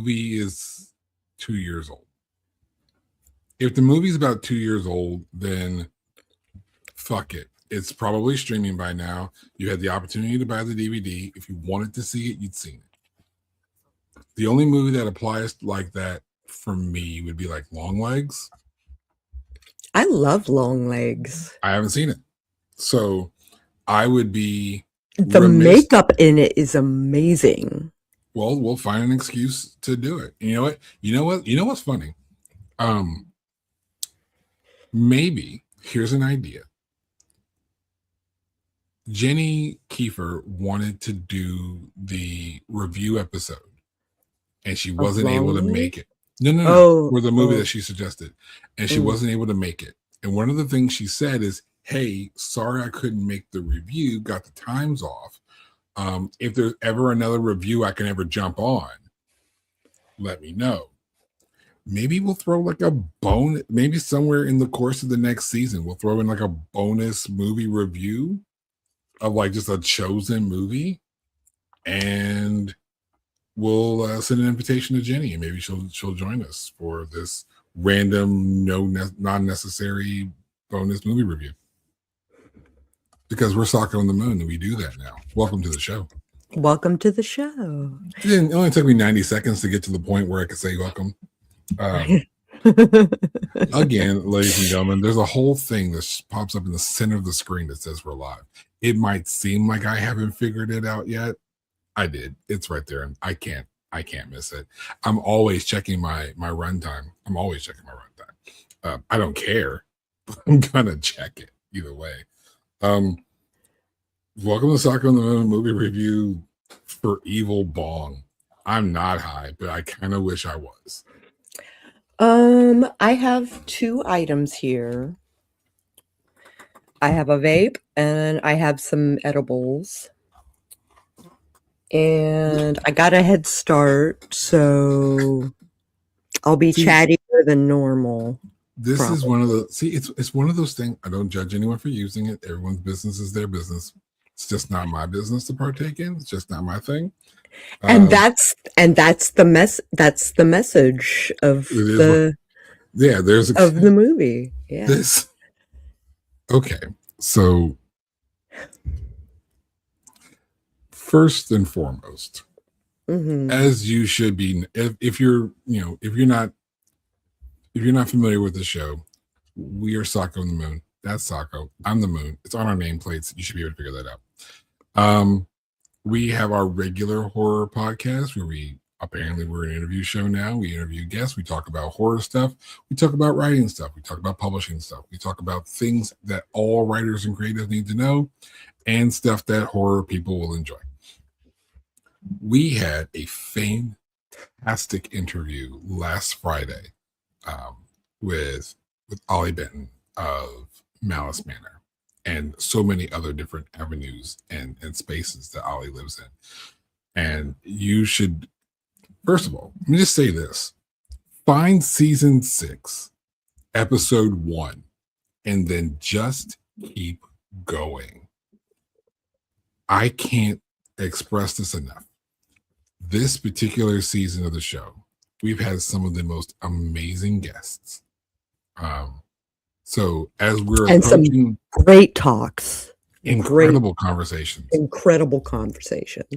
movie is 2 years old. If the movie's about 2 years old, then fuck it. It's probably streaming by now. You had the opportunity to buy the DVD. If you wanted to see it, you'd seen it. The only movie that applies like that for me would be like Long Legs. I love Long Legs. I haven't seen it. So I would be the remiss. Makeup in it is amazing. Well, we'll find an excuse to do it. You know what? You know what's funny? Maybe here's an idea. Jenny Kiefer wanted to do the review episode, and she wasn't able to make it. No. For the movie that she suggested, and she wasn't able to make it. And one of the things she said is, "Hey, sorry I couldn't make the review. Got the times off. If there's ever another review I can ever jump on, let me know." Maybe we'll throw like a bonus. Maybe somewhere in the course of the next season, we'll throw in like a bonus movie review of like just a chosen movie, and we'll send an invitation to Jenny, and maybe she'll join us for this random, non-necessary bonus movie review. Because we're Sako on the Moon, and we do that now. Welcome to the show. Welcome to the show. It only took me 90 seconds to get to the point where I could say welcome. Again, ladies and gentlemen, there's a whole thing that pops up in the center of the screen that says we're live. It might seem like I haven't figured it out yet. I did. It's right there, and I can't miss it. I'm always checking my runtime. I don't care. I'm gonna check it either way. Welcome to Sako on the Moon movie review for Evil Bong. I'm not high, but I kind of wish I was. I have 2 items here. I have a vape and I have some edibles. And I got a head start, so I'll be chattier than normal. This is one of the it's one of those things. I don't judge anyone for using it. Everyone's business is their business. It's just not my business to partake in. It's just not my thing. And that's the message of the movie. Yeah. Okay. So first and foremost, as you should be, if you're not familiar with the show, we are Sako on the Moon. That's Sako. I'm the Moon. It's on our nameplates. You should be able to figure that out. We have our regular horror podcast where we're an interview show now. We interview guests. We talk about horror stuff. We talk about writing stuff. We talk about publishing stuff. We talk about things that all writers and creatives need to know, and stuff that horror people will enjoy. We had a fantastic interview last Friday with Olie Benton of Malice Manor, and so many other different avenues and spaces that Olie lives in. And you should, first of all, let me just say this. Find season 6, episode 1, and then just keep going. I can't express this enough. This particular season of the show, we've had some of the most amazing guests. So as we're approaching, some great talks, incredible conversations.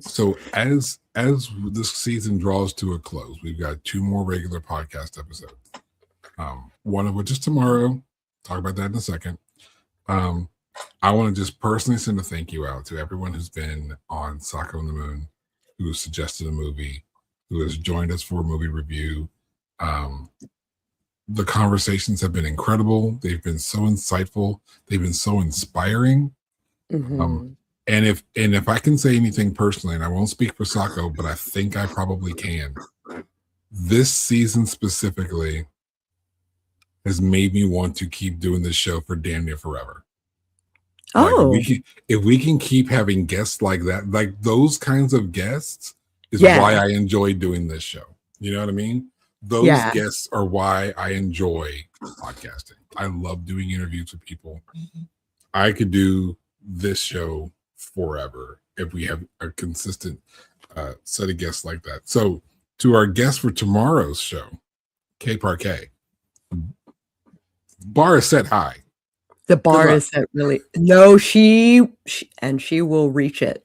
So as this season draws to a close, we've got 2 more regular podcast episodes. One of which is tomorrow. Talk about that in a second. I want to just personally send a thank you out to everyone who's been on Sako on the Moon, who has suggested a movie, who has joined us for a movie review. The conversations have been incredible. They've been so insightful. They've been so inspiring. And if I can say anything personally, and I won't speak for Sako, but I think I probably can. This season specifically has made me want to keep doing this show for damn near forever. If we can keep having guests like that, like those kinds of guests, is why I enjoy doing this show. You know what I mean? Those guests are why I enjoy podcasting. I love doing interviews with people. I could do this show forever if we have a consistent set of guests like that. So to our guest for tomorrow's show, K Parquet. Bar is set high. The bar is set really. No, she will reach it.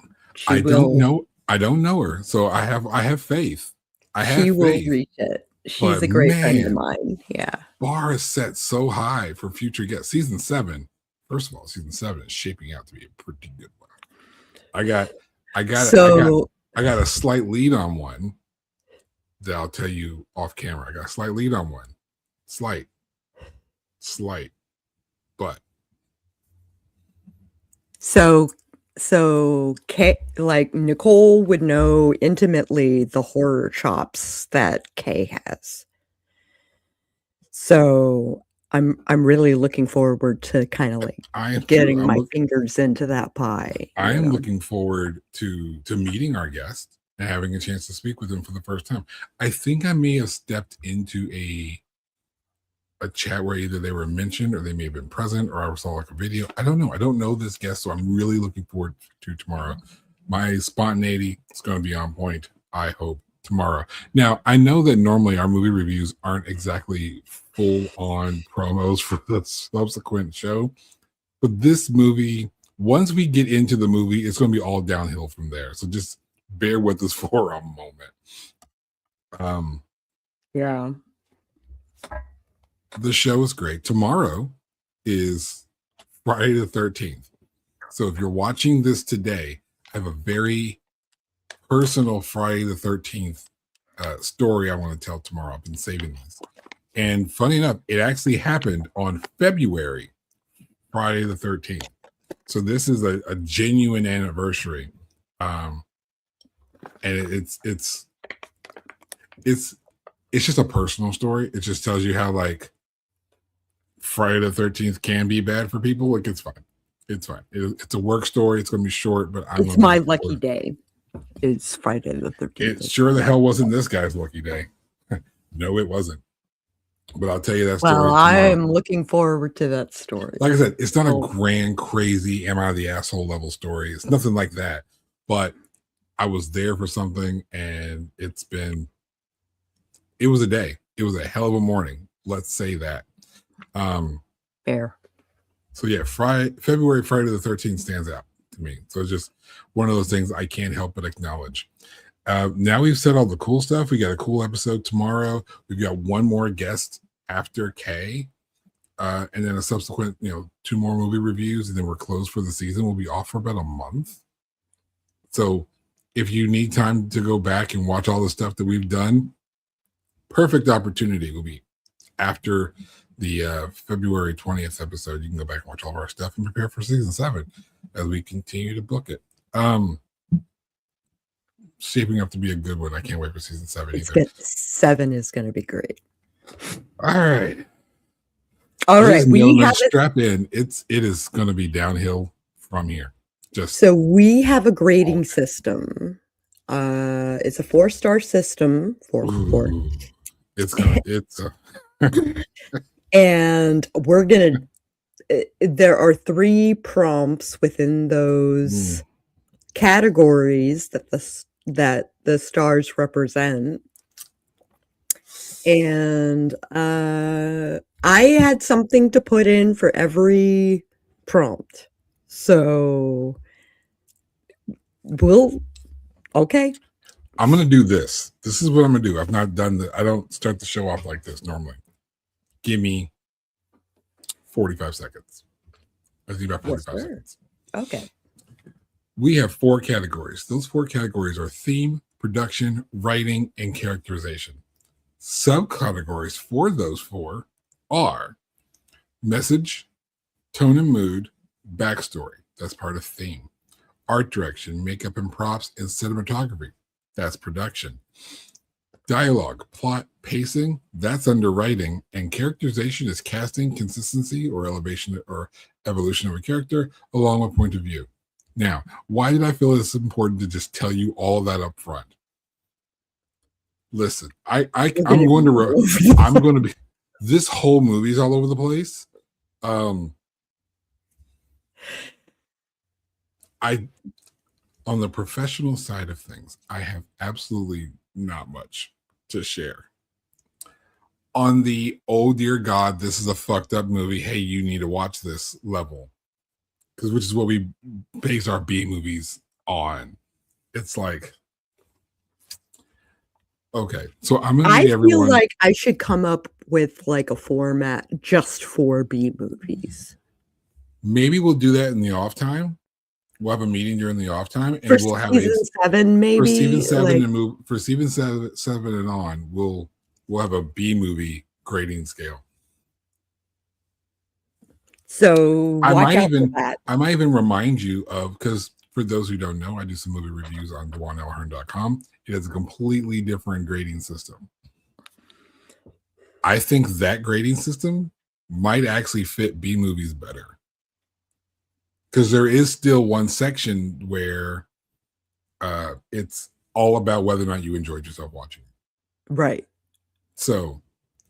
I don't know her, so I have faith. She will reach it. She's a great friend of mine. Yeah. Bar is set so high for future guests. Season 7. First of all, season 7 is shaping out to be a pretty good one. I got a slight lead on one that I'll tell you off camera. I got a slight lead on one. Slight. But so Kay, like Nicole would know intimately the horror chops that Kay has. So I'm really looking forward to kind of like getting my fingers into that pie. I am looking forward to meeting our guest and having a chance to speak with him for the first time. I think I may have stepped into a chat where either they were mentioned or they may have been present or I saw like a video. I don't know. I don't know this guest, so I'm really looking forward to tomorrow. My spontaneity is going to be on point, I hope, tomorrow. Now, I know that normally our movie reviews aren't exactly full-on promos for the subsequent show, but this movie, once we get into the movie, it's going to be all downhill from there. So just bear with us for a moment. Yeah. The show is great. Tomorrow is Friday the 13th. So if you're watching this today, I have a very personal Friday the 13th story I want to tell tomorrow. I've been saving this. And funny enough, it actually happened on February, Friday the 13th. So this is a genuine anniversary. And it's just a personal story. It just tells you how like Friday the 13th can be bad for people. Like it's fine. It's a work story. It's going to be short, but it's my lucky day. It's Friday the 13th. It sure the hell wasn't this guy's lucky day. No, it wasn't. But I'll tell you that story. Well, I'm looking forward to that story. Like I said, it's not a grand, crazy, am I the asshole level story. It's nothing like that. But I was there for something, and it was a day. It was a hell of a morning. Let's say that. Fair. So yeah, Friday the 13th stands out to me. So it's just one of those things I can't help but acknowledge. Now we've said all the cool stuff. We got a cool episode tomorrow. We've got one more guest after K, and then a subsequent, 2 more movie reviews, and then we're closed for the season. We'll be off for about a month. So if you need time to go back and watch all the stuff that we've done, perfect opportunity will be after the February 20th episode. You can go back and watch all of our stuff and prepare for season 7 as we continue to book it. Shaping up to be a good one. I can't wait for season 7 either. 7 is going to be great. All right. We have strap in. It is going to be downhill from here. So we have a grading system. It's a 4-star system. 4. And we're gonna. There are 3 prompts within those categories that the stars represent. And I had something to put in for every prompt. So okay. I'm going to do this. This is what I'm going to do. I've not done I don't start the show off like this normally. Give me 45 seconds. Let's do about 45 seconds. Okay. We have 4 categories. Those 4 categories are theme, production, writing, and characterization. Subcategories for those 4 are message, tone and mood, backstory. That's part of theme. Art direction, makeup and props, and cinematography. That's production. Dialogue, plot, pacing, that's under writing, and characterization is casting, consistency, or elevation or evolution of a character, along with point of view. Now, why did I feel it's important to just tell you all that up front? Listen, I'm going to be. This whole movie's all over the place. On the professional side of things, I have absolutely not much to share. On the, oh dear God, this is a fucked up movie, hey, you need to watch this level. Because which is what we base our B movies on. It's like, okay, so I'm gonna need everyone. I feel like I should come up with like a format just for B movies. Maybe we'll do that in the off time. We'll have a meeting during the off time, and For we'll have season 7, maybe for season 7 like, and move for season 7 and on. We'll have a B movie grading scale. So I watch might out for that. I might even remind you of, because for those who don't know, I do some movie reviews on DewanLHearn.com. It has a completely different grading system. I think that grading system might actually fit B movies better. Because there is still one section where it's all about whether or not you enjoyed yourself watching. Right. So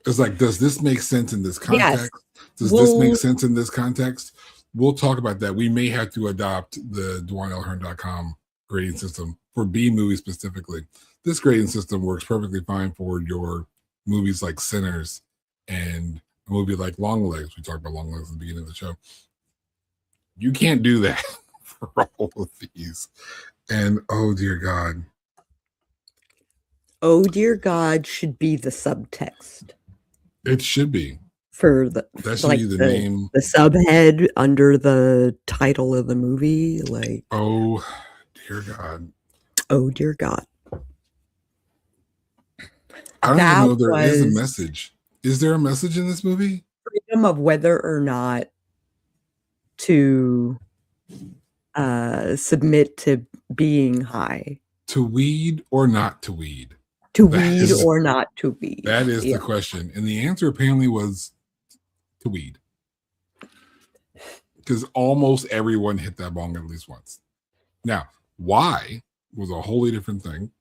it's like, does this make sense in this context? Yes. Does this make sense in this context? We'll talk about that. We may have to adopt the DewanLHearn.com grading system for B movies specifically. This grading system works perfectly fine for your movies like Sinners and a movie like Long Legs. We talked about Long Legs at the beginning of the show. You can't do that for all of these. And oh dear God. Oh dear God should be the subtext. It should be. For the, that should like be the name. The subhead under the title of the movie. Like, oh dear God. Oh dear God. I don't even know if there is a message. Is there a message in this movie? Freedom of whether or not to submit to being high. To weed or not to weed? To weed or not to weed. That is the question. And the answer apparently was to weed. Because almost everyone hit that bong at least once. Now, why was a wholly different thing.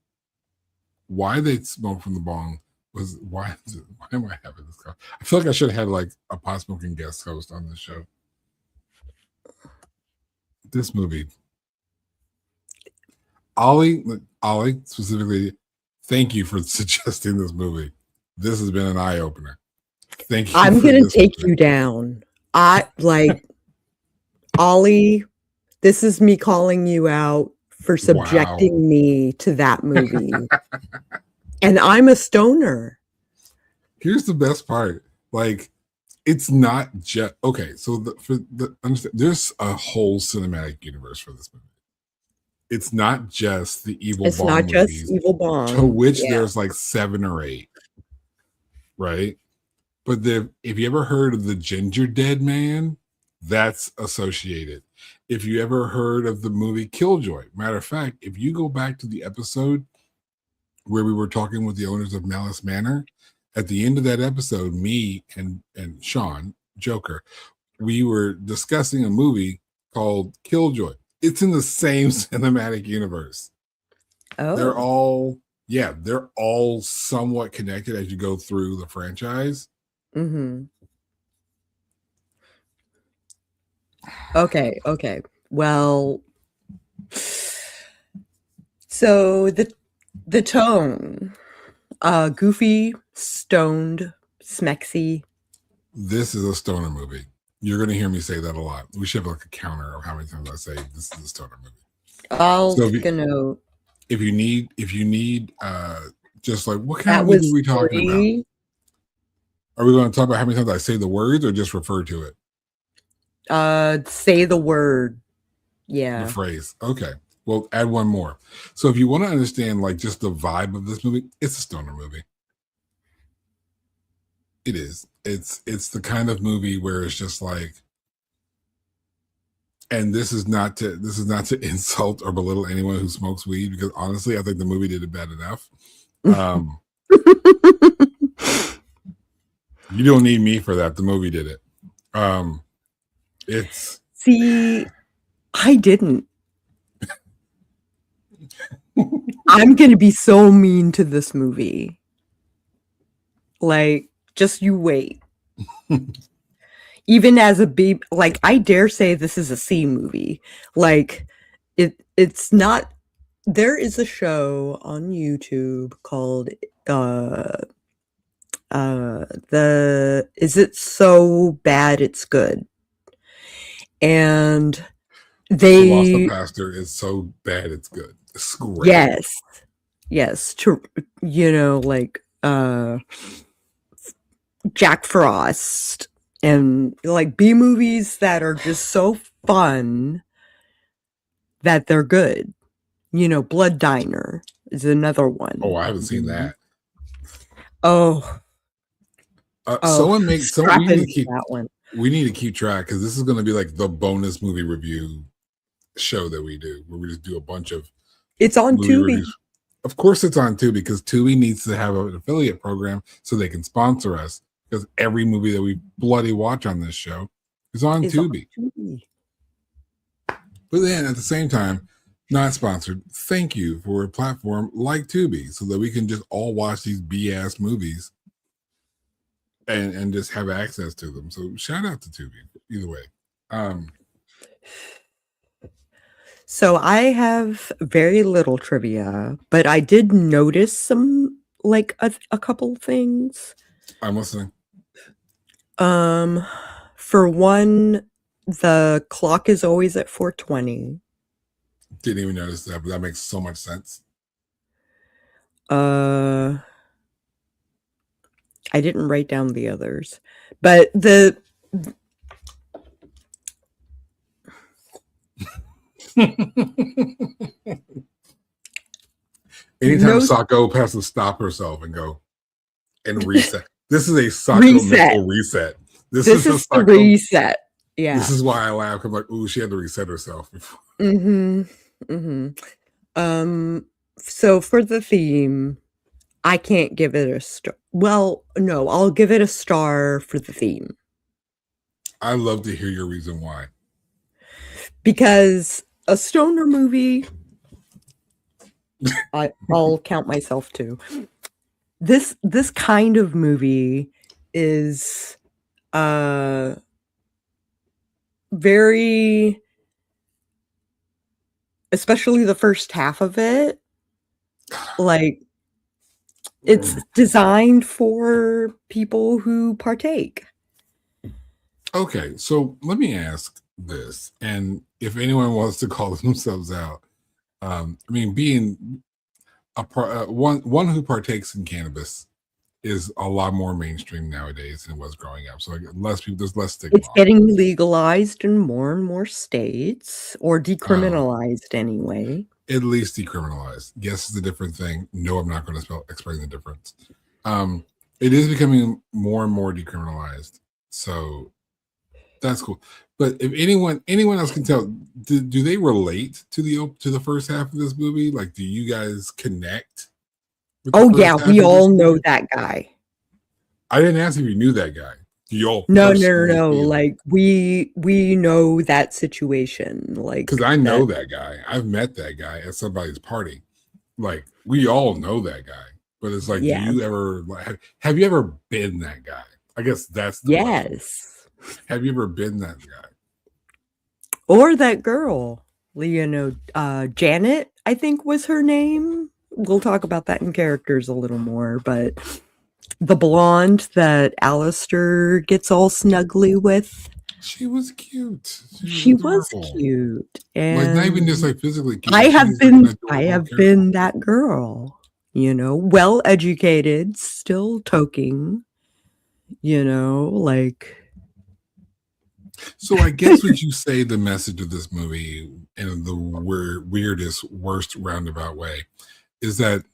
Why they smoked from the bong was, why am I having this? I feel like I should have had like a pot smoking guest host on this show. This movie. Olie specifically, thank you for suggesting this movie. This has been an eye opener. Thank you. I'm gonna take you down. I like Olie. This is me calling you out for subjecting me to that movie. And I'm a stoner. Here's the best part. Like, it's not just okay. So there's a whole cinematic universe for this movie. It's not just the Evil Bong. It's not just Evil Bong. To which there's like 7 or 8. Right? But if you ever heard of the Ginger Dead Man, that's associated. If you ever heard of the movie Killjoy, matter of fact, if you go back to the episode where we were talking with the owners of Malice Manor, at the end of that episode, me and Sean, Joker, we were discussing a movie called Killjoy. It's in the same cinematic universe. Oh. They're all somewhat connected as you go through the franchise. Mm-hmm. Okay. Well, so the tone, goofy, stoned, smexy. This is a stoner movie. You're going to hear me say that a lot. We should have like a counter of how many times I say this is a stoner movie. I'll take a note. If you need, just like, what kind of movie are we talking about? Are we going to talk about how many times I say the words or just refer to it? Say the word. Yeah. The phrase. Okay. Well, add one more. So if you want to understand like just the vibe of this movie, it's a stoner movie. It is. It's the kind of movie where it's just like, and this is not to insult or belittle anyone who smokes weed, because honestly, I think the movie did it bad enough. You don't need me for that. The movie did it. See, I didn't. I'm gonna be so mean to this movie. Like, just you wait. Even as a B, like, I dare say this is a C movie. Like, it's not There is a show on YouTube called the Is It So Bad It's Good? And The Lost the they Pastor is so bad it's good. It's great. yes, to like Jack Frost and like B movies that are just so fun that they're good. Blood Diner is another one. Oh, I haven't seen that. Oh, Someone make some. strap into that one. We need to keep track because this is going to be like the bonus movie review show that we do, where we just do a bunch of. It's on Tubi. Reviews. Of course, it's on Tubi because Tubi needs to have an affiliate program so they can sponsor us. Because every movie that we bloody watch on this show is on Tubi. But then at the same time, not sponsored. Thank you for a platform like Tubi so that we can just all watch these BS movies and just have access to them. So shout out to Tubi either way. So I have very little trivia, but I did notice some like a couple things. I'm listening. For one, the clock is always at 4:20. Didn't even notice that, but that makes so much sense. I didn't write down the others, but anytime Sako has to stop herself and go and reset. This is a Sako mental reset. This is the reset. Yeah. This is why I laugh. I'm like, ooh, she had to reset herself. So for the theme, I can't give it a star. Well, no, I'll give it a star for the theme. I love to hear your reason why. Because a stoner movie, I'll count myself too. This kind of movie is very, especially the first half of it, like it's designed for people who partake. Okay, so let me ask this, and if anyone wants to call themselves out, I mean, being one who partakes in cannabis is a lot more mainstream nowadays than it was growing up. So like, less people, there's less stigma. It's getting legalized in more and more states, or decriminalized anyway. At least decriminalized. Yes, it's a different thing. No, I'm not going to explain the difference. It is becoming more and more decriminalized. So that's cool. But if anyone else can tell, do they relate to the first half of this movie? Like, do you guys connect? Oh yeah, we all know that guy. I didn't ask if you knew that guy. Do you all? No. Like we know that situation. Like, because I know that guy. I've met that guy at somebody's party. Like, we all know that guy. But it's like, yeah. Do you ever have you ever been that guy? I guess that's the question. Have you ever been that guy? Or that girl, Janet, I think was her name. We'll talk about that in characters a little more, but the blonde that Alistair gets all snuggly with. She was cute. She was cute. And like, not even just like physically cute. I have been that girl, well educated, still toking, like. So I guess would you say the message of this movie in the weirdest, worst roundabout way is that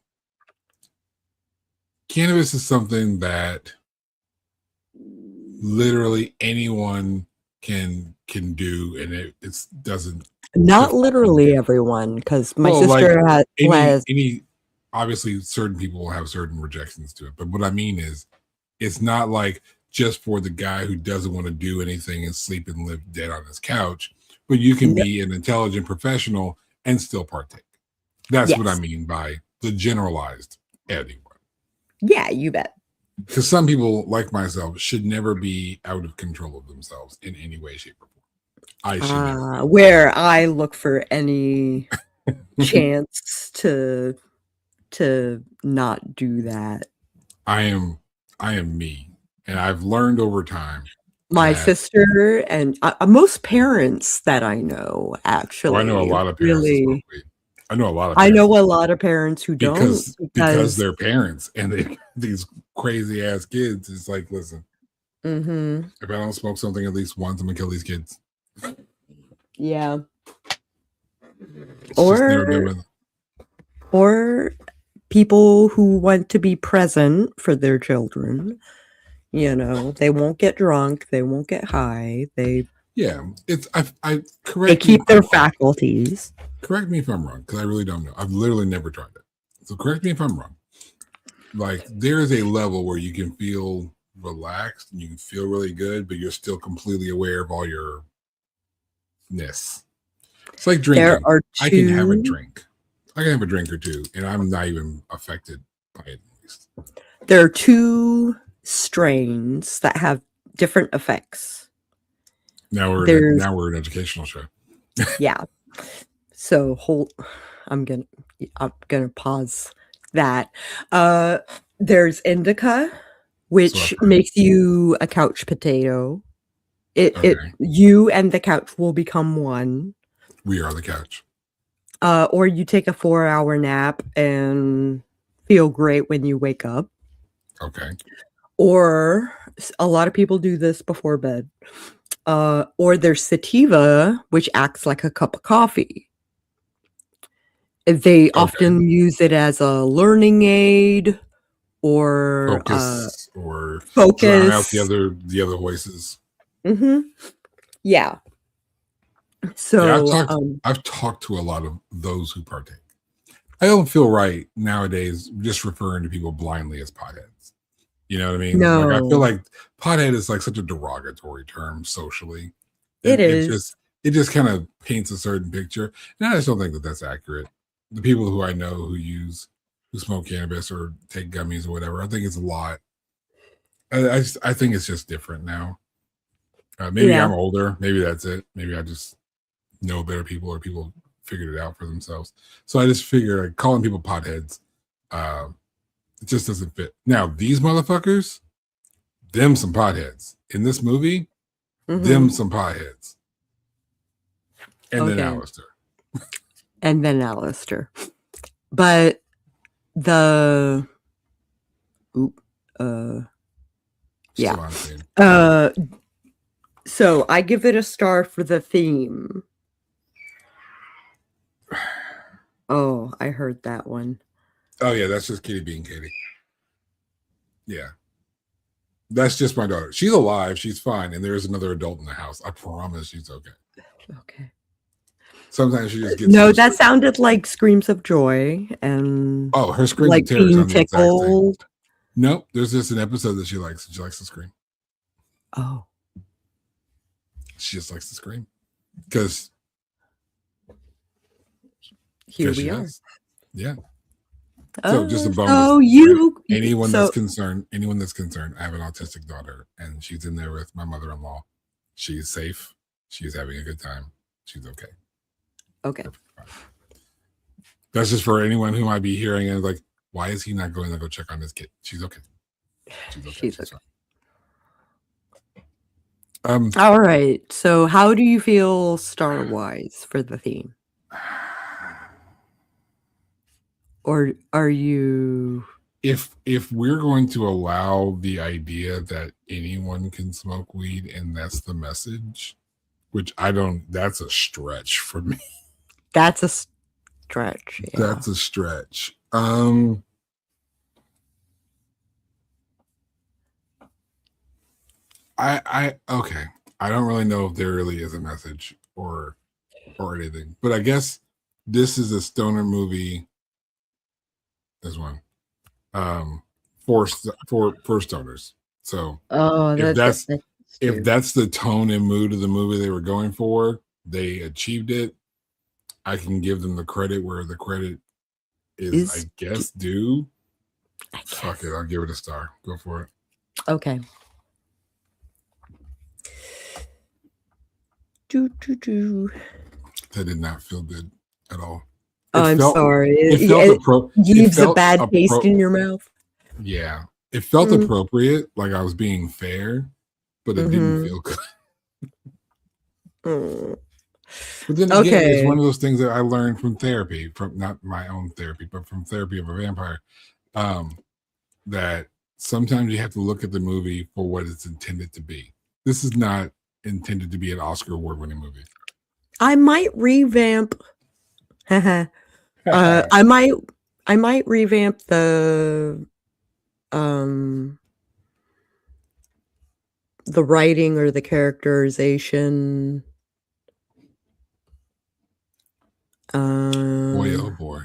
cannabis is something that literally anyone can do, and it doesn't. Not literally everyone, because my sister has any. Obviously, certain people will have certain rejections to it, but what I mean is, it's not like just for the guy who doesn't want to do anything and sleep and live dead on his couch, but you can be an intelligent professional and still partake. That's what I mean by the generalized anyone. Yeah, you bet. Because some people, like myself, should never be out of control of themselves in any way, shape, or form. I should never. Where I look for any chance to not do that. I am me, and I've learned over time. My sister and most parents that I know actually. I know a lot of parents who smoke weed. I know a lot of parents who don't because they're parents and they these crazy ass kids. It's like, listen, if I don't smoke something at least once, I'm gonna kill these kids. Yeah. It's or people who want to be present for their children. You know, they won't get drunk, they won't get high. It's I correct. They keep their faculties. Correct me if I'm wrong, because I really don't know. I've literally never tried it. So correct me if I'm wrong. Like, there is a level where you can feel relaxed and you can feel really good, but you're still completely aware of all your ness. It's like drinking. I can have a drink. I can have a drink or two, and I'm not even affected by it. At least. There are two strains that have different effects. Now we're an educational show. Yeah. So I'm gonna pause that. There's indica, which makes you a couch potato. You and the couch will become one. We are the couch. Or you take a 4-hour nap and feel great when you wake up. Okay. Or a lot of people do this before bed. Or there's sativa, which acts like a cup of coffee. They often use it as a learning aid or focus or focus. Drown out the other voices. Yeah. So I've talked to a lot of those who partake. I don't feel right nowadays just referring to people blindly as potheads. You know what I mean? No. Like, I feel like pothead is like such a derogatory term socially. It is. It just kind of paints a certain picture, and I just don't think that that's accurate. The people who I know who smoke cannabis or take gummies or whatever, I think it's a lot. I think it's just different now. Maybe I'm older. Maybe that's it. Maybe I just know better people, or people figured it out for themselves. So I just figure, like, calling people potheads, it just doesn't fit. Now, these motherfuckers, them some potheads. In this movie, them some potheads. And then Alistair. But so I give it a star for the theme. Oh, I heard that one. Oh yeah, that's just Kitty being Katie. Yeah. That's just my daughter. She's alive. She's fine. And there's another adult in the house. I promise she's okay. Okay. Sometimes she just gets... No, that sounded like screams of joy and... Oh, her screams like of terror being tickled. Nope. There's just an episode that she likes. She likes to scream. Oh. She just likes to scream. Because... Here we are. Yeah. So just a bonus. Anyone that's concerned, I have an autistic daughter, and she's in there with my mother-in-law. She's safe. She's having a good time. She's okay. Okay. That's just for anyone who might be hearing and like, why is he not going to go check on his kid? She's okay. She's okay. All right. So how do you feel star-wise for the theme? Or are you... If we're going to allow the idea that anyone can smoke weed and that's the message, which that's a stretch for me. That's a stretch. Yeah. That's a stretch. Okay. I don't really know if there really is a message or anything, but I guess this is a stoner movie. This one, for stoners. So if that's the tone and mood of the movie they were going for, they achieved it. I can give them the credit where the credit is I guess due. Fuck it, I'll give it a star. Go for it. Okay. That did not feel good at all. I'm sorry. It felt It leaves a bad taste in your mouth. Yeah, it felt appropriate, like I was being fair, but it didn't feel good. But then again, it's one of those things that I learned from therapy, from not my own therapy, but from therapy of a vampire, that sometimes you have to look at the movie for what it's intended to be. This is not intended to be an Oscar award-winning movie. I might revamp. I might revamp the writing or the characterization. Boy, oh boy.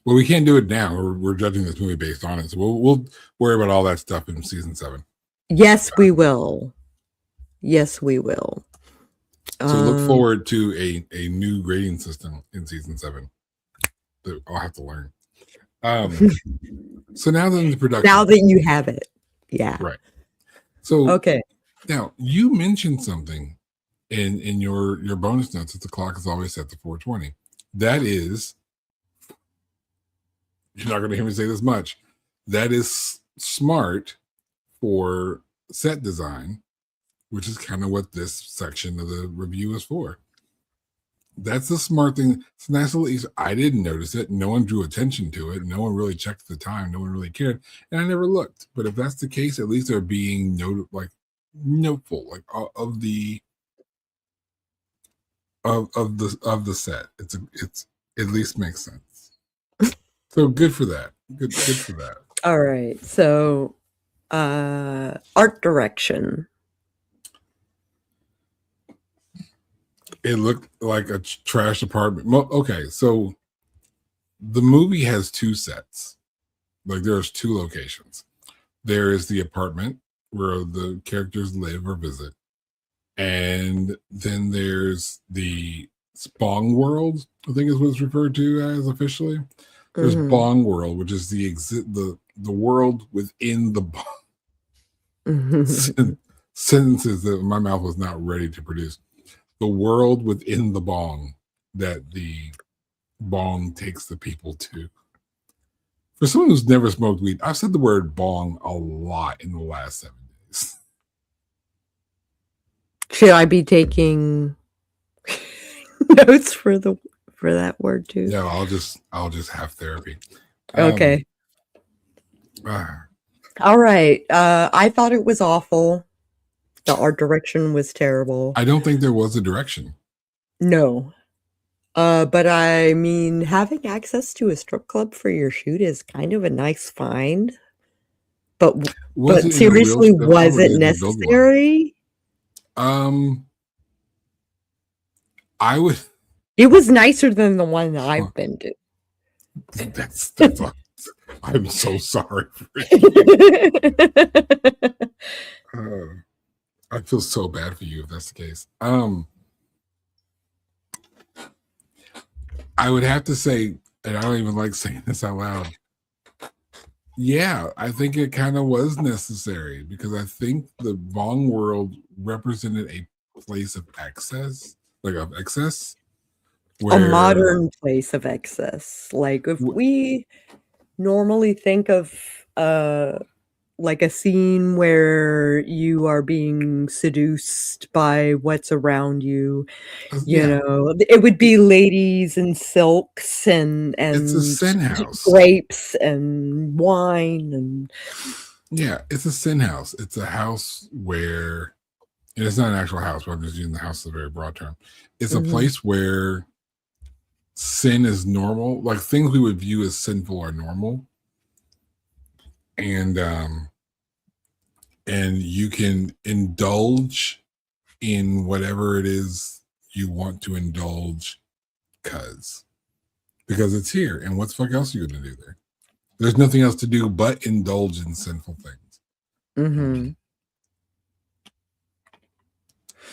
Well, we can't do it now. We're judging this movie based on it. So we'll worry about all that stuff in season 7. Yes, we will. Yes, we will. So look forward to a new grading system in season 7 that I'll have to learn. So now then the production. Now that you have it. Yeah. Right. So okay. Now you mentioned something in your bonus notes that the clock is always set to 4:20. That is, you're not going to hear me say this much. That is smart for set design, which is kind of what this section of the review is for. That's the smart thing. It's nice little easy. I didn't notice it. No one drew attention to it. No one really checked the time. No one really cared, and I never looked. But if that's the case, at least they're being noteful, like of the set. It's at least makes sense. So good for that. Good for that. All right. So art direction. It looked like a trash apartment. Okay, so the movie has 2 sets. Like there's 2 locations. There is the apartment where the characters live or visit. And then there's the Bong world, I think is what it's referred to as officially. There's Bong world, which is the world within the Bong. Sentences that my mouth was not ready to produce. The world within the Bong that the Bong takes the people to. For someone who's never smoked weed, I've said the word bong a lot in the last 7 days. Should I be taking notes for that word too? Yeah, I'll just have therapy. Okay. All right. I thought it was awful. The art direction was terrible. I don't think there was a direction. No. But I mean, having access to a strip club for your shoot is kind of a nice find. But seriously, was it necessary? I would. It was nicer than the one that I've been to. That's I'm so sorry for it. I feel so bad for you if that's the case. I would have to say, and I don't even like saying this out loud. Yeah, I think it kind of was necessary because I think the Bong world represented a place of excess, a modern place of excess. Like if we normally think of like a scene where you are being seduced by what's around you, you know, it would be ladies in silks and it's a sin house, grapes and wine, and it's a sin house. It's a house where, and it's not an actual house, but I'm just using the house as a very broad term. It's a place where sin is normal, like things we would view as sinful are normal. And you can indulge in whatever it is you want to indulge because it's here. And what the fuck else are you going to do there? There's nothing else to do but indulge in sinful things.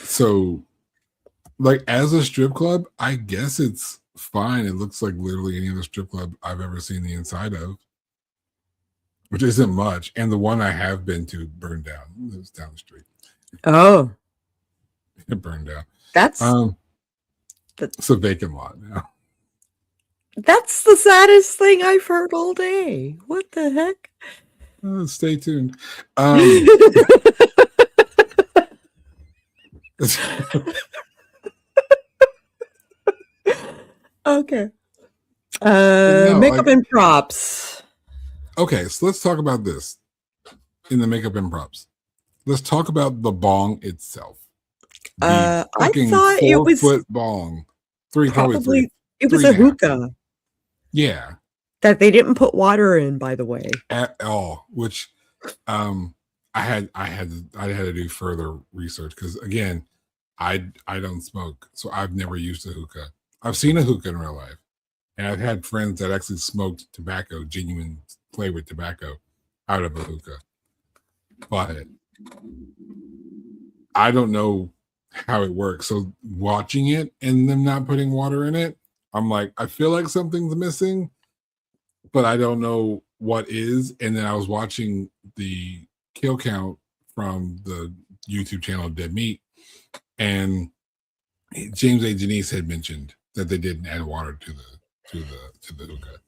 So, like, as a strip club, I guess it's fine. It looks like literally any other strip club I've ever seen the inside of, which isn't much. And the one I have been to burned down. It was down the street. Oh. It burned down. That's it's a vacant lot now. That's the saddest thing I've heard all day. What the heck? Stay tuned. Okay. No, Makeup and props. Okay, so let's talk about this in the makeup and props. Let's talk about the bong itself. The I fucking thought it was 4-foot bong. probably it was three a and a half. hookah Yeah. that they didn't put water in, by the way. At all. Which I had to do further research because again, I don't smoke, so I've never used a hookah. I've seen a hookah in real life, and I've had friends that actually smoked tobacco, genuine flavored tobacco, out of a hookah. But I don't know how it works. So watching it and them not putting water in it, I'm like, I feel like something's missing, but I don't know what is. And then I was watching the kill count from the YouTube channel Dead Meat, and James A. Janice had mentioned that they didn't add water to the hookah.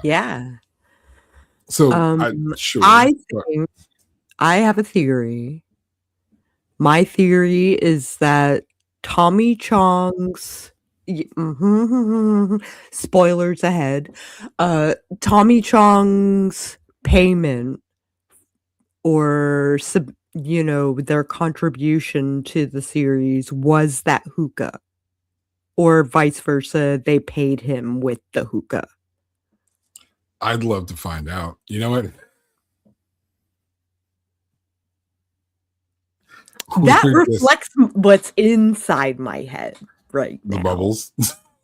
Yeah. So I think I have a theory. My theory is that Tommy Chong's spoilers ahead. Tommy Chong's payment or their contribution to the series was that hookah, or vice versa. They paid him with the hookah. I'd love to find out. You know what? That reflects what's inside my head right now. The bubbles.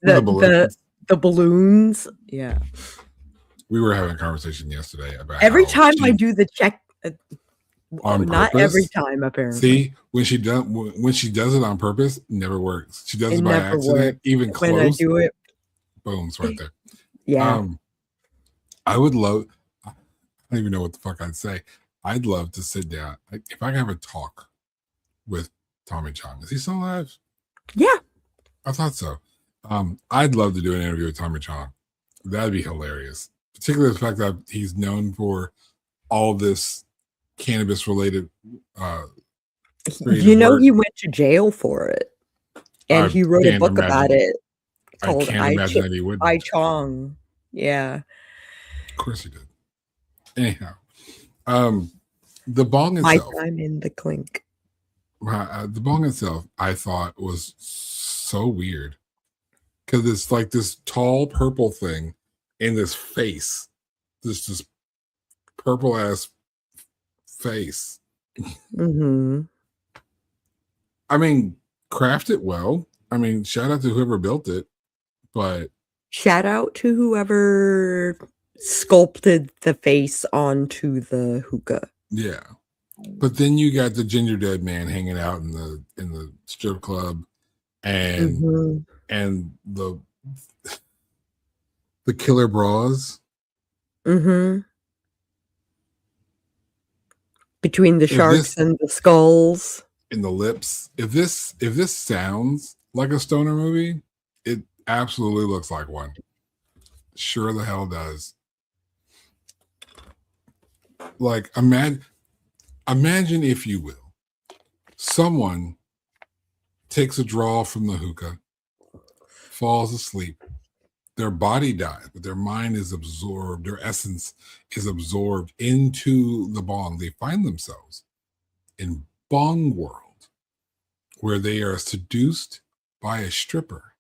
The balloons. Yeah. We were having a conversation yesterday about every time I do the check on not purpose. Every time, apparently. See, when she does it on purpose, never works. She does it by accident, works. even close. When I do it, boom, it's right there. Yeah. I would love. I don't even know what the fuck I'd say. I'd love to sit down. If I can have a talk with Tommy Chong. Is he still alive? Yeah. I thought so. I'd love to do an interview with Tommy Chong. That'd be hilarious. Particularly the fact that he's known for all this cannabis related he went to jail for it. And he wrote a book about it called I Chong. Yeah. Of course he did. Anyhow. The bong itself. My time in the clink. The bong itself, I thought, was so weird because it's like this tall purple thing in this face, this purple ass face. Mm-hmm. I mean, craft it well. I mean, shout out to whoever built it, but shout out to whoever sculpted the face onto the hookah. Yeah. But then you got the ginger dead man hanging out in the strip club, and and the killer bras. Mm-hmm. Between the sharks and the skulls and the lips. If this sounds like a stoner movie, it absolutely looks like one. Sure the hell does. Like imagine, if you will, someone takes a draw from the hookah, falls asleep, their body dies, but their mind is absorbed, their essence is absorbed into the bong. They find themselves in bong world, where they are seduced by a stripper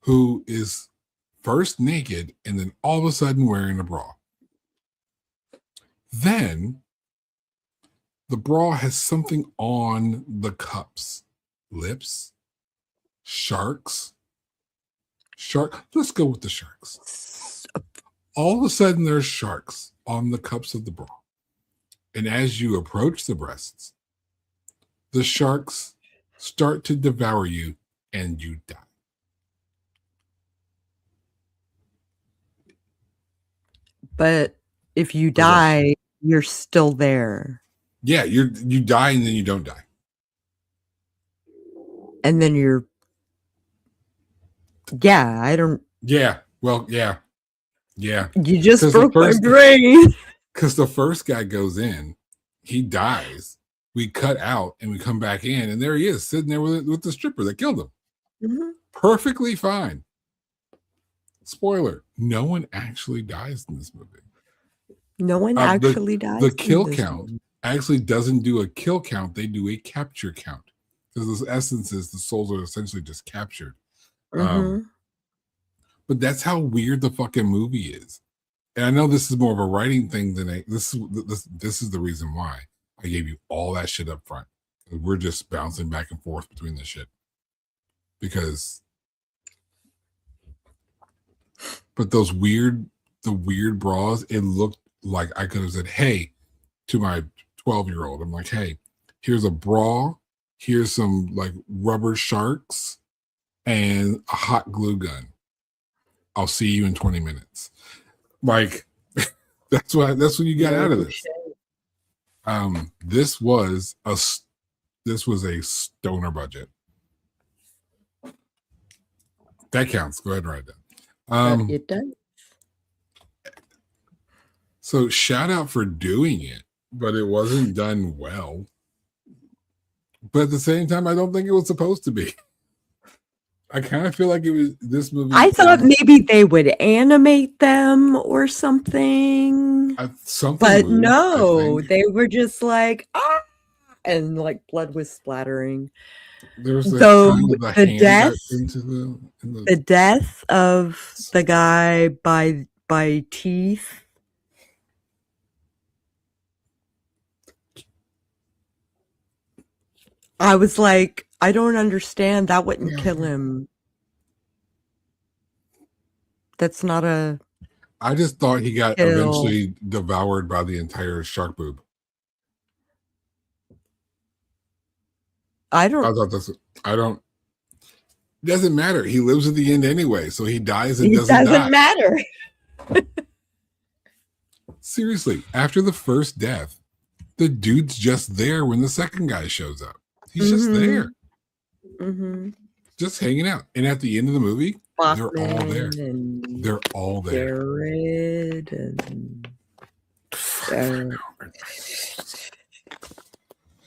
who is first naked and then all of a sudden wearing a bra. Then the bra has something on the cups, lips, sharks. Let's go with the sharks. All of a sudden, there's sharks on the cups of the bra. And as you approach the breasts, the sharks start to devour you and you die. But if you die, you're still there. Yeah, you die and then you don't die. And then you're Yeah, I don't. Yeah. Well, yeah. Yeah. You just 'Cause broke my brain. Because the first guy goes in, he dies. We cut out and we come back in, and there he is sitting there with the stripper that killed him. Mhm. Perfectly fine. Spoiler: no one actually dies in this movie. No one actually dies. The kill count actually doesn't do a kill count; they do a capture count. Because the essence is the souls are essentially just captured. Mm-hmm. But that's how weird the fucking movie is. And I know this is more of a writing thing than this is the reason why I gave you all that shit up front. We're just bouncing back and forth between the shit. But the weird bras, it looked like I could have said, hey, to my 12-year-old, I'm like, hey, here's a bra, here's some like rubber sharks and a hot glue gun. I'll see you in 20 minutes. Like, that's what you got out of this. This was a stoner budget. That counts. Go ahead and write that. It does. So shout out for doing it, but it wasn't done well. But at the same time, I don't think it was supposed to be. I kind of feel like it was this movie. I thought maybe they would animate them or something. But no, they were just like, ah, and like blood was splattering. There was the death of the guy by teeth. I was like, I don't understand. That wouldn't kill him. That's not a. I just thought he got eventually devoured by the entire shark boob. I don't. It doesn't matter. He lives at the end anyway, so he dies and doesn't die. Matter. Seriously, after the first death, the dude's just there when the second guy shows up. He's just there. Mm-hmm. Just hanging out. And at the end of the movie, they're all there. They're all there. Jared and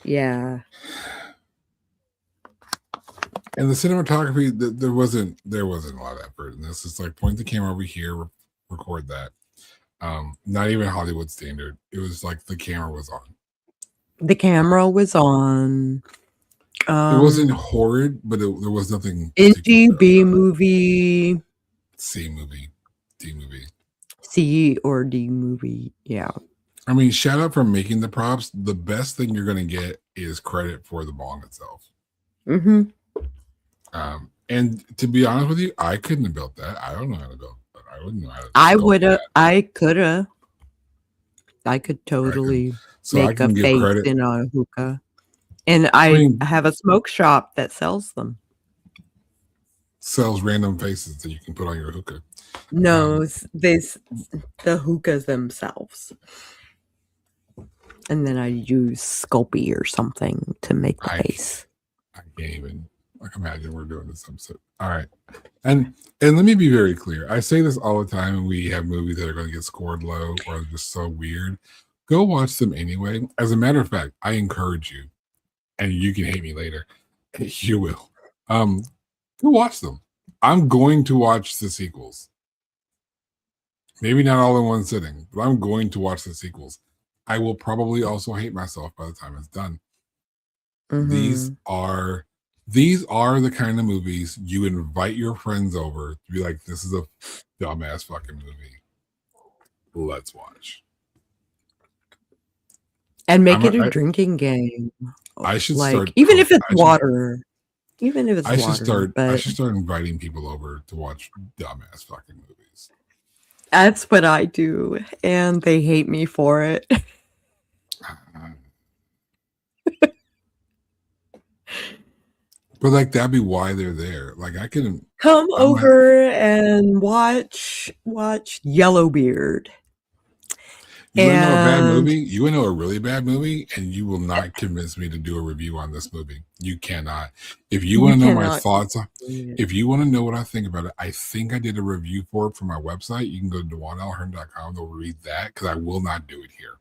yeah. And the cinematography, there wasn't a lot of effort in this. It's like point the camera over here, record that. Not even Hollywood standard. It was like the camera was on. The camera was on. It wasn't horrid, but there was nothing. Indie B movie. C movie. D movie. C or D movie. Yeah. I mean, shout out for making the props. The best thing you're going to get is credit for the bong itself. Mm-hmm. And to be honest with you, I couldn't have built that. I don't know how to build that. I wouldn't know how to. I would have. I could have. I could totally make a face in a hookah. And I have a smoke shop that sells them. Sells random faces that you can put on your hookah. No, the hookahs themselves. And then I use Sculpey or something to make the face. I can't even imagine we're doing this episode. All right. And let me be very clear. I say this all the time when we have movies that are going to get scored low or just so weird. Go watch them anyway. As a matter of fact, I encourage you. And you can hate me later. You will. Go watch them. I'm going to watch the sequels. Maybe not all in one sitting, but I'm going to watch the sequels. I will probably also hate myself by the time it's done. Mm-hmm. These are the kind of movies you invite your friends over to be like, this is a dumbass fucking movie. Let's watch. And make it a drinking game. I should start, even if it's water. Even if it's I should start inviting people over to watch dumbass fucking movies. That's what I do, and they hate me for it. But like that'd be why they're there. Like I can come over and watch Yellowbeard. You want to know a bad And movie? You want to know a really bad movie, and you will not convince me to do a review on this movie. You cannot. If you want to know my thoughts, if you want to know what I think about it, I think I did a review for it from my website. You can go to DewanAlHern.com. They'll read that because I will not do it here.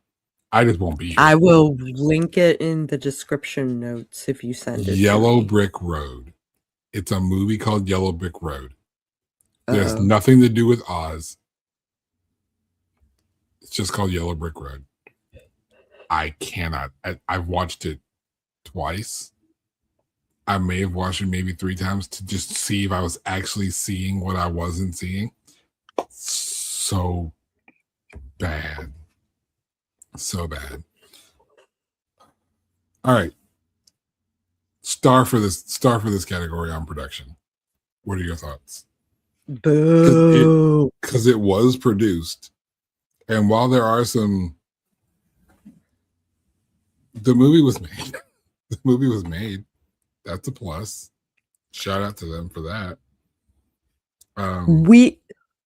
I just won't be here. I will link it in the description notes if you send it. Yellow Brick Road. It's a movie called Yellow Brick Road. There's nothing to do with Oz. It's just called Yellow Brick Road. I cannot. I've watched it twice. I may have watched it maybe 3 times to just see if I was actually seeing what I wasn't seeing. So bad. So bad. All right. Star for this category on production. What are your thoughts? Boo. Because it was produced. And while there are some, the movie was made. The movie was made. That's a plus. Shout out to them for that.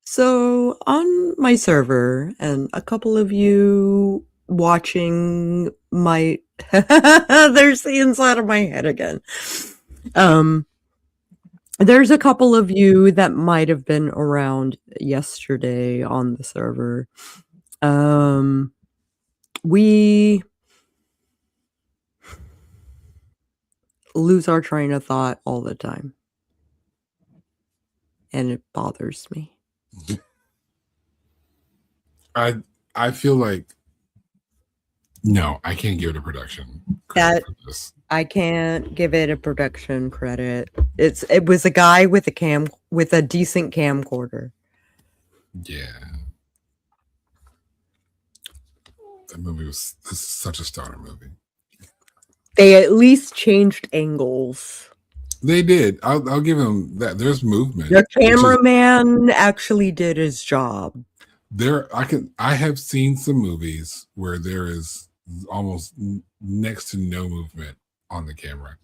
So on my server, and a couple of you watching might there's the inside of my head again. There's a couple of you that might have been around yesterday on the server. We lose our train of thought all the time, and it bothers me. I feel like no, I can't give it a production credit for this. I can't give it a production credit. It was a guy with a decent camcorder. Yeah. This is such a stoner movie. They at least changed angles. They did. I'll give them that. There's movement. The cameraman actually did his job. I have seen some movies where there is almost next to no movement on the camera.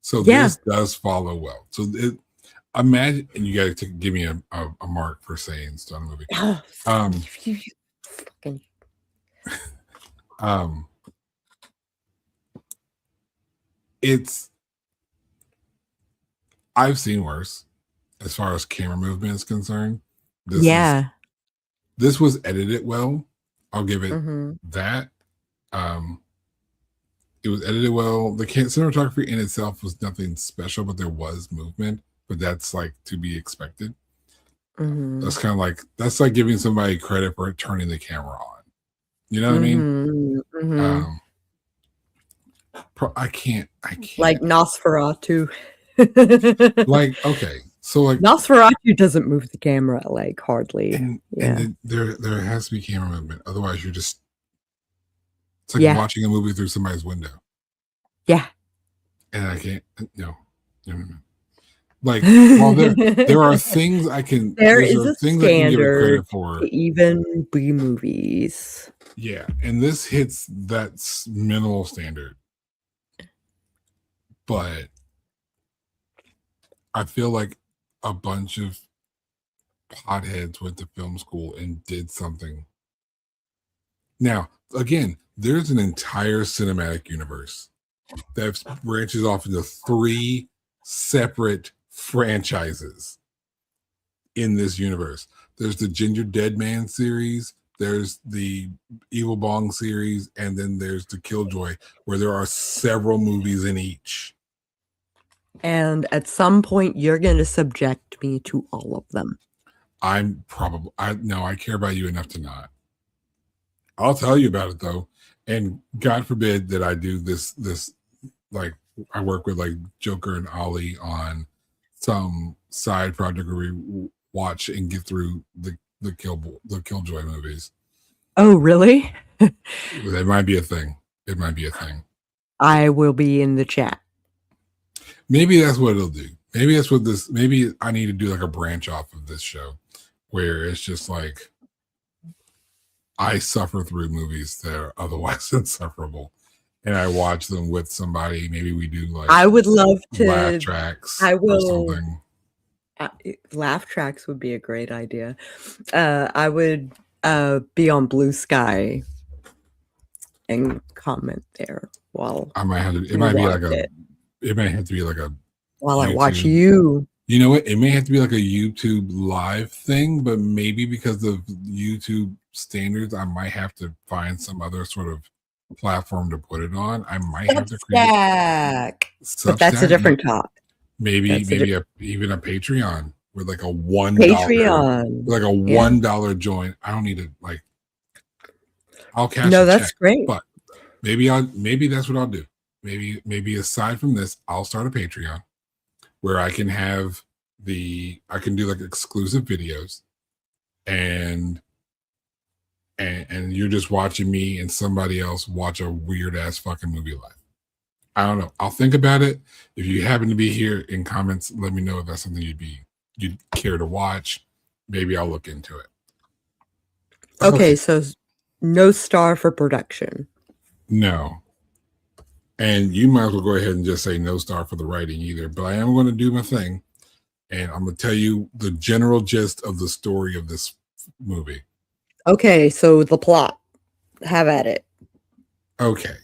So this does follow well. So imagine, and you got to give me a mark for saying stoner movie. I've seen worse as far as camera movement is concerned. This was edited well. I'll give it that. It was edited well. The cinematography in itself was nothing special, but there was movement. But that's like to be expected. That's kind of like giving somebody credit for turning the camera on. You know what I mean? I can't. Like Nosferatu. Like, okay, so like Nosferatu doesn't move the camera like hardly. And there has to be camera movement. Otherwise, it's like watching a movie through somebody's window. Yeah. And I can't. No. Like, while there are things I can. There is a things standard I can give it credit for. Even B movies. Yeah, and this hits that minimal standard. But I feel like a bunch of potheads went to film school and did something. Now, again, there's an entire cinematic universe that branches off into 3 separate franchises in this universe. There's the Ginger Dead Man series, there's the Evil Bong series, and then there's the Killjoy, where there are several movies in each. And at some point, you're going to subject me to all of them. I care about you enough to not. I'll tell you about it though. And God forbid that I do this, like I work with like Joker and Olie on some side project where we watch and get through the Killjoy movies. Oh, really? That might be a thing. It might be a thing. I will be in the chat. Maybe that's what it'll do. Maybe that's what this. Maybe I need to do like a branch off of this show, where it's just like I suffer through movies that are otherwise insufferable, and I watch them with somebody. Maybe we do like I would love to laugh tracks. I will. Or something. Laugh tracks would be a great idea. I would be on Blue Sky and comment there while I might have to. It you might be watch like a. it. It might have to be like a. While I watch YouTube. you. You know what? It may have to be like a YouTube live thing, but maybe because of YouTube standards, I might have to find some other sort of platform to put it on. I might have to create but that's a different topic. Maybe even a Patreon with like a $1 Patreon, like a $1 join. I don't need to like. I'll cash. No, that's great. But maybe that's what I'll do. Maybe aside from this, I'll start a Patreon where I can have I can do like exclusive videos and you're just watching me and somebody else watch a weird ass fucking movie live. I don't know. I'll think about it. If you happen to be here in comments, let me know if that's something you'd care to watch. Maybe I'll look into it. Okay, so no star for production. No. And you might as well go ahead and just say no star for the writing either. But I am going to do my thing. And I'm going to tell you the general gist of the story of this movie. Okay, so the plot. Have at it. Okay.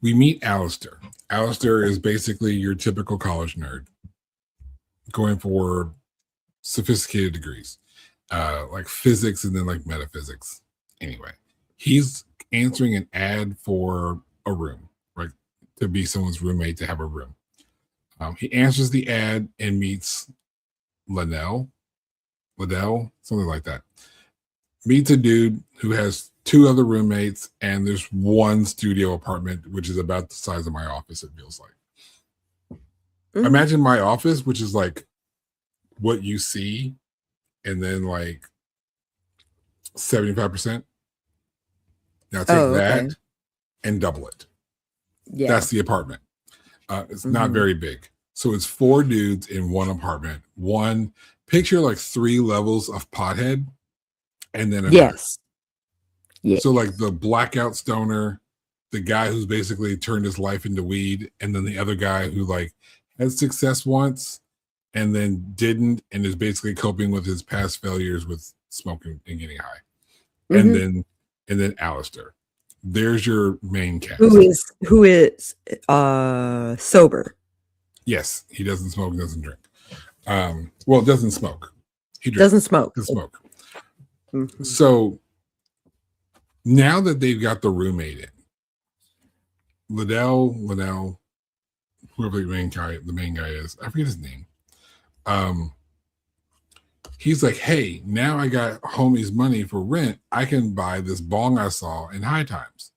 We meet Alistair. Alistair is basically your typical college nerd going for sophisticated degrees, like physics and then like metaphysics. Anyway, he's answering an ad for a room, right? To be someone's roommate, to have a room. He answers the ad and meets Liddell, something like that. Meets a dude who has 2 other roommates, and there's 1 studio apartment, which is about the size of my office, it feels like. Mm-hmm. Imagine my office, which is like what you see, and then like 75%. Now take that and double it. Yeah. That's the apartment. It's not very big. So it's 4 dudes in 1 apartment. Picture like 3 levels of pothead, and then yes. So like the blackout stoner, the guy who's basically turned his life into weed, and then the other guy who like had success once and then didn't, and is basically coping with his past failures with smoking and getting high. And then Alistair. There's your main cast. Who is sober. Yes, he doesn't smoke, doesn't drink. Well, doesn't smoke. He drinks. Doesn't smoke. Doesn't smoke. Mm-hmm. So now that they've got the roommate in, Liddell, whoever the main guy is, I forget his name. He's like, hey, now I got homie's money for rent. I can buy this bong I saw in High Times.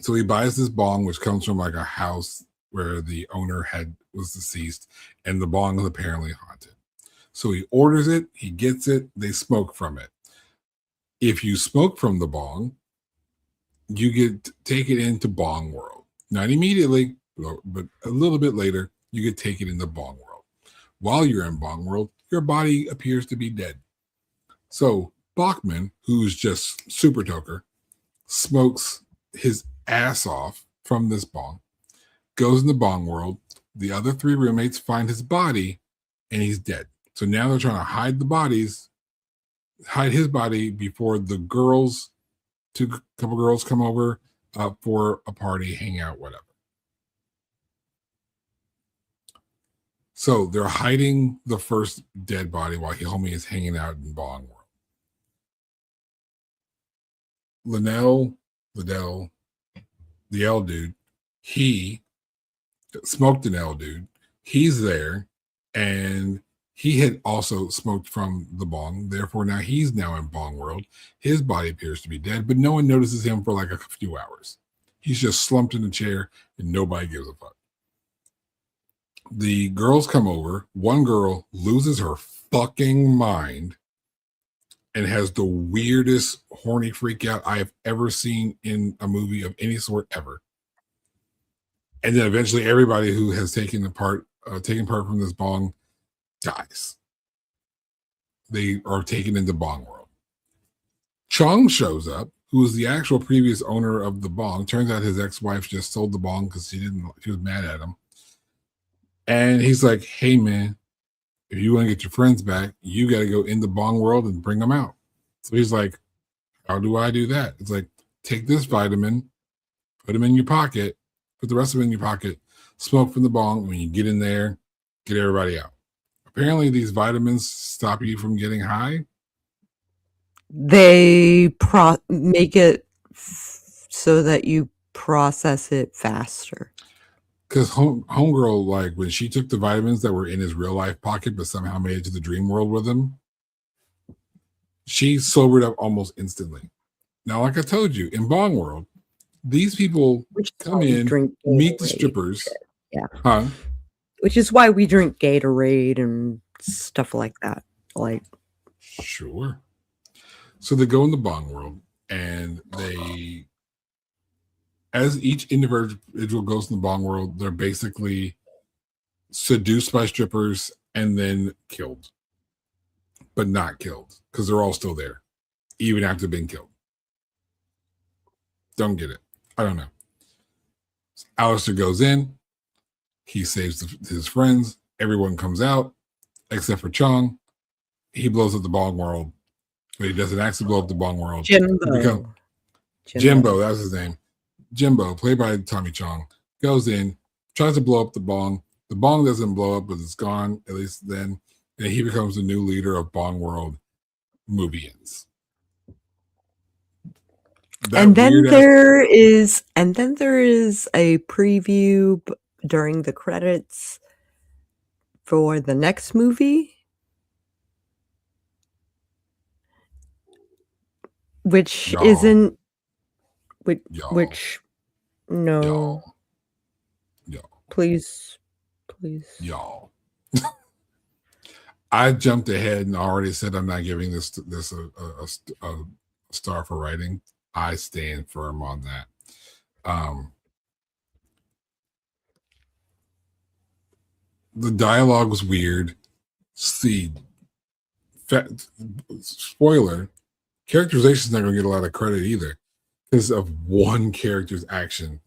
So he buys this bong, which comes from like a house where the owner was deceased, and the bong is apparently haunted. So he orders it, he gets it, they smoke from it. If you smoke from the bong, you get take it into Bong World. Not immediately, but a little bit later, you could take it into Bong World. While you're in Bong World, your body appears to be dead. So Bachman, who's just super toker, smokes his ass off from this bong, goes in the Bong World. The other 3 roommates find his body, and he's dead. So now they're trying to hide his body before the girls, couple girls come over for a party, hang out, whatever. So they're hiding the first dead body while homie is hanging out in Bong World. Liddell, the L dude, he smoked an L dude. He's there, and he had also smoked from the bong. Therefore, now he's now in Bong World. His body appears to be dead, but no one notices him for like a few hours. He's just slumped in a chair, and nobody gives a fuck. The girls come over. One girl loses her fucking mind and has the weirdest horny freak out I have ever seen in a movie of any sort ever. And then eventually everybody who has taken part from this bong dies. They are taken into Bong World. Chong shows up, who is the actual previous owner of the bong. Turns out his ex-wife just sold the bong because she was mad at him. And he's like, hey man, if you want to get your friends back, you got to go in the Bong World and bring them out. So he's like, How do I do that? It's like, take this vitamin, put them in your pocket, put the rest of them in your pocket, smoke from the bong. When you get in there, get everybody out. Apparently, these vitamins stop you from getting high. They make it so that you process it faster. Because homegirl, like when she took the vitamins that were in his real life pocket, but somehow made it to the dream world with him, she sobered up almost instantly. Now, like I told you, in Bong World, these people come in, meet the strippers. Yeah. Huh? Which is why we drink Gatorade and stuff like that. Like, sure. So they go in the Bong World, and they, as each individual goes in the Bong World, they're basically seduced by strippers and then killed, but not killed because they're all still there, even after being killed. Don't get it. I don't know. Alistair goes in. He saves his friends. Everyone comes out except for Chong. He blows up the Bong World, but he doesn't actually blow up the Bong World. Jimbo, that was his name. Jimbo, played by Tommy Chong, goes in, tries to blow up the Bong. The Bong doesn't blow up, but it's gone, at least then. And he becomes the new leader of Bong World. Movie ends. And then there is a preview during the credits for the next movie, which isn't which no. Y'all. Please. Y'all. I jumped ahead and already said I'm not giving this a star for writing. I stand firm on that. The dialogue was weird. Spoiler, characterization's not going to get a lot of credit either because of one character's action.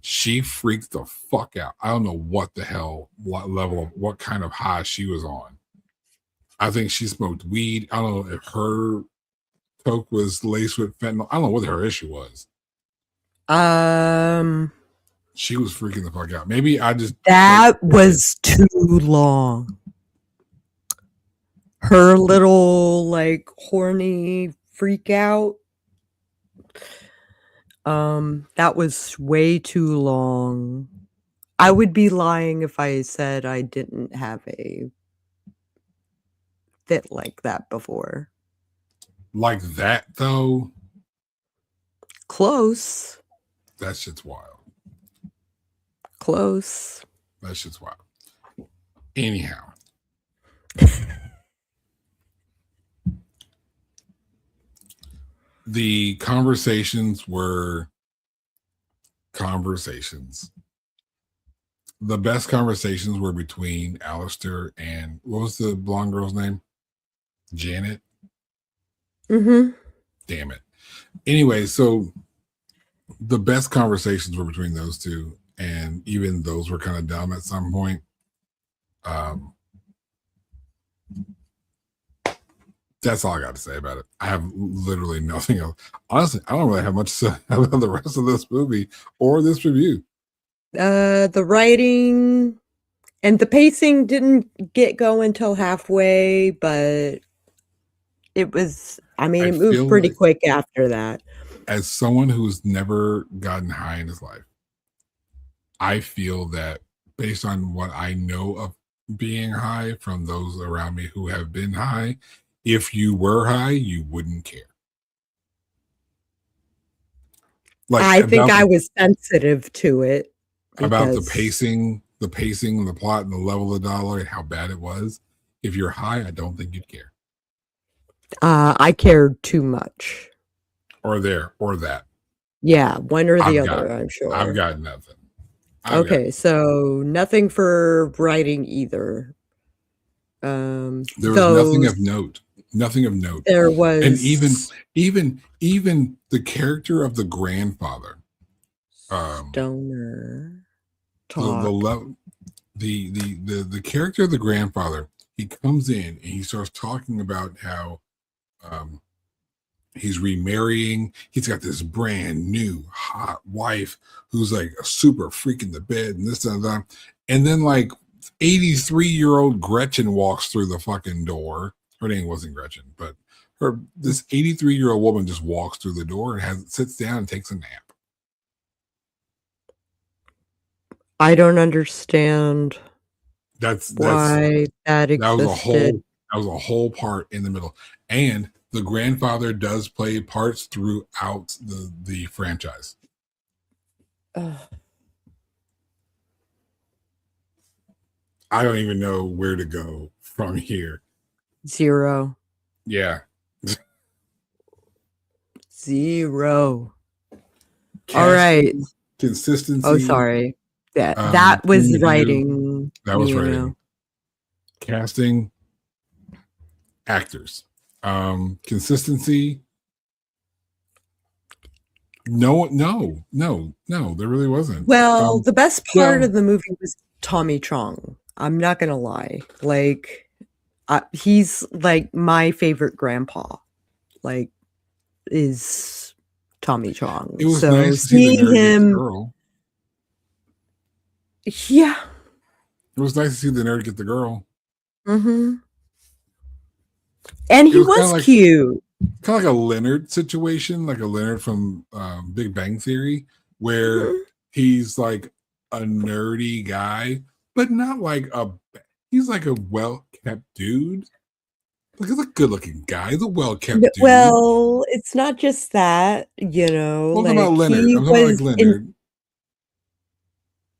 She freaked the fuck out. I don't know what the hell, what kind of high she was on. I think she smoked weed. I don't know if her coke was laced with fentanyl. I don't know what her issue was. She was freaking the fuck out. Maybe that was too long. Her little like horny freak out. That was way too long. I would be lying if I said I didn't have a fit like that before. Like that though? Close. That shit's wild. Close. That shit's wild. Anyhow. The conversations were conversations. The best conversations were between Alistair and what was the blonde girl's name? Janet. Mm-hmm. Damn it. Anyway, so the best conversations were between those two, and even those were kind of dumb at some point. That's all I got to say about it. I have literally nothing else. Honestly, I don't really have much to say about the rest of this movie or this review. The writing and the pacing didn't get going till halfway, but it was, it moved pretty quick after that. As someone who's never gotten high in his life, I feel that based on what I know of being high from those around me who have been high, if you were high, you wouldn't care. Like I think I was sensitive to it. About the pacing, and the plot, and the level of the dialogue, and how bad it was. If you're high, I don't think you'd care. I cared too much. Or that. Yeah, one or the other, I'm sure. I've got nothing. So nothing for writing either. There was nothing of note. Nothing of note. There was, and even the character of the grandfather, Stoner. The character of the grandfather. He comes in and he starts talking about how He's remarrying. He's got this brand new hot wife who's like a super freak in the bed and this and that. And then like 83-year-old Gretchen walks through the fucking door. Her name wasn't Gretchen, but this 83-year-old woman just walks through the door and sits down and takes a nap. I don't understand That's why that existed. That was a whole part in the middle. And the grandfather does play parts throughout the franchise. Ugh. I don't even know where to go from here. 0. Yeah. 0. All right. Consistency. Oh, sorry. That was writing. That was writing. Casting. Actors. Consistency. No, there really wasn't. Well, the best part of the movie was Tommy Chong. I'm not gonna lie. Like, he's like my favorite grandpa. Like, is Tommy Chong. It was nice to see the nerd get the girl. Yeah. It was nice to see the nerd get the girl. Mm-hmm. And he was cute. Kind of like a Leonard situation, like a Leonard from Big Bang Theory, where he's like a nerdy guy, but not like he's like a well-kept dude. Like, he's a good-looking guy. He's a well-kept dude. Well, it's not just that, you know. I'm talking about Leonard. I'm talking like Leonard.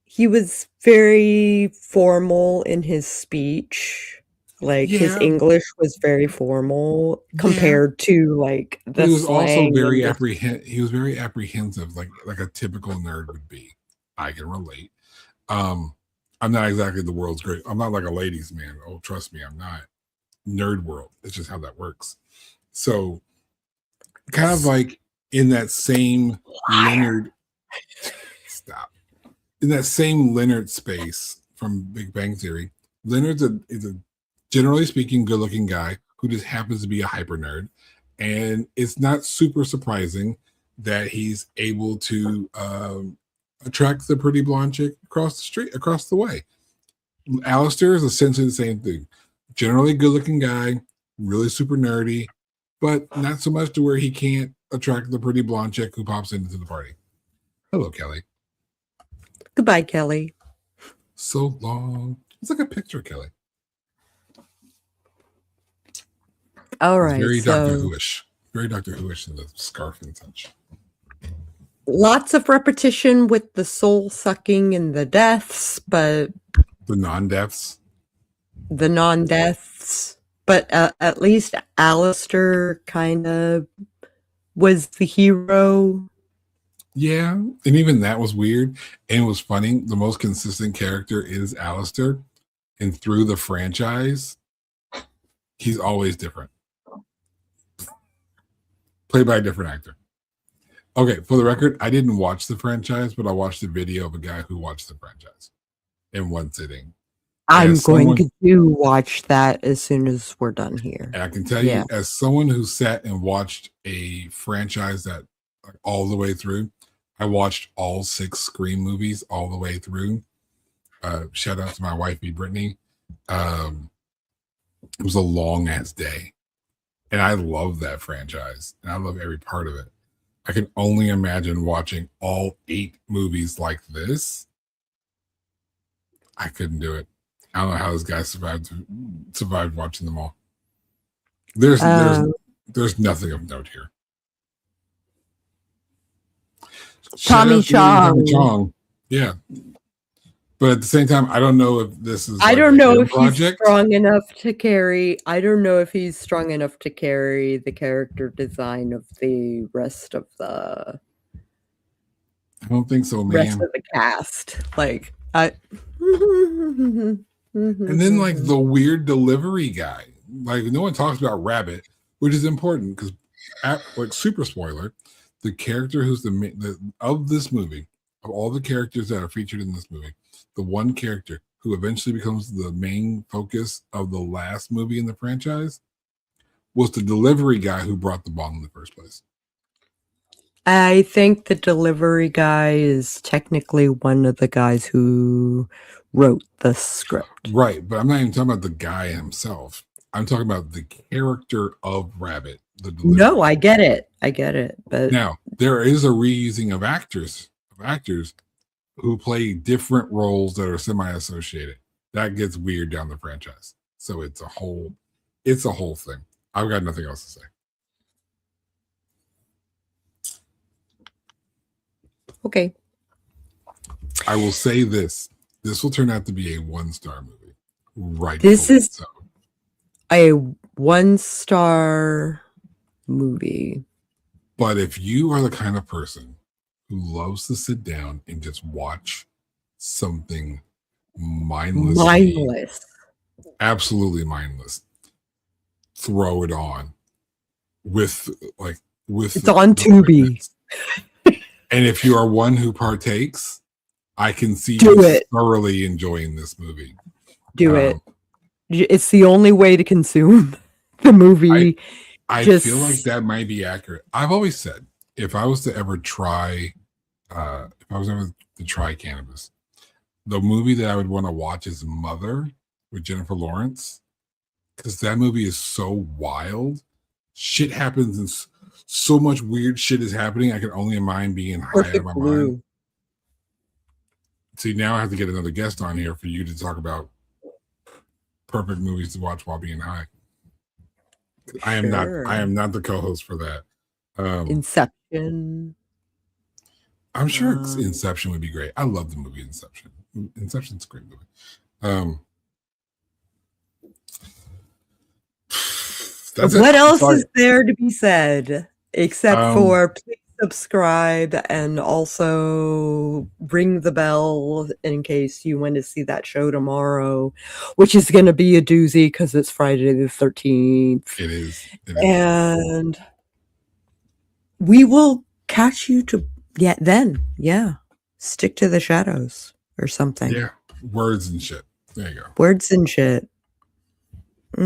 He was very formal in his speach. Like, his English was very formal compared to like the he was also very he was very apprehensive, like a typical nerd would be. I can relate. I'm not exactly the world's great. I'm not like a ladies' man. Oh, trust me, I'm not. Nerd world. It's just how that works. So, kind of like in that same Leonard. Stop. In that same Leonard space from Big Bang Theory, Leonard is a generally speaking good-looking guy who just happens to be a hyper nerd, and it's not super surprising that he's able to attract the pretty blonde chick across the way. Alistair is essentially the same thing. Generally good-looking guy, really super nerdy, but not so much to where he can't attract the pretty blonde chick who pops into the party. Hello, Kelly. Goodbye, Kelly. So long. It's like a picture, Kelly. All right. Very Doctor Who-ish. Very Doctor Who-ish in the scarf and such. Lots of repetition with the soul sucking and the deaths, but the non-deaths. But at least Alistair kind of was the hero. Yeah, and even that was weird. And it was funny. The most consistent character is Alistair. And through the franchise, he's always different. Played by a different actor. Okay, for the record, I didn't watch the franchise, but I watched a video of a guy who watched the franchise in one sitting. I'm going to watch that as soon as we're done here. And I can tell you, as someone who sat and watched a franchise that all the way through, I watched all 6 Scream movies all the way through. Shout out to my wifey, Brittany. It was a long ass day. And I love that franchise. And I love every part of it. I can only imagine watching all 8 movies like this. I couldn't do it. I don't know how this guy survived watching them all. There's nothing of note here. Tommy Chong. Yeah. But at the same time, I don't know if this is. I don't know if he's strong enough to carry. I don't know if he's strong enough to carry the character design of the rest of the. I don't think so, man. Rest of the cast, like And then like the weird delivery guy, like no one talks about Rabbit, which is important because, like super spoiler, the character who's of this movie, of all the characters that are featured in this movie, the one character who eventually becomes the main focus of the last movie in the franchise was the delivery guy who brought the bong in the first place. I think the delivery guy is technically one of the guys who wrote the script. Right, but I'm not even talking about the guy himself. I'm talking about the character of Rabbit. No, I get it. But now there is a reusing of actors who play different roles that are semi-associated. That gets weird down the franchise. So it's a whole thing. I've got nothing else to say. Okay. I will say this. This will turn out to be a 1-star movie. Right. This is a 1-star movie. But if you are the kind of person who loves to sit down and just watch something mindless, absolutely mindless, throw it on with it's on Tubi. And if you are one who partakes, I can see you thoroughly enjoying this movie. Do it. It's the only way to consume the movie. I feel like that might be accurate. I've always said if I was to ever try, cannabis, the movie that I would want to watch is Mother with Jennifer Lawrence, because that movie is so wild. Shit happens and so much weird shit is happening. I can only imagine being high out of my mind. See, now I have to get another guest on here for you to talk about perfect movies to watch while being high. I am not the co-host for that. Inception. I'm sure Inception would be great. I love the movie Inception. Inception's a great movie. What else is there to be said except for please subscribe and also ring the bell in case you want to see that show tomorrow, which is going to be a doozy because it's Friday the 13th. It is. And we will catch you then. Yeah. Stick to the shadows or something. Yeah. Words and shit. There you go. Words and shit.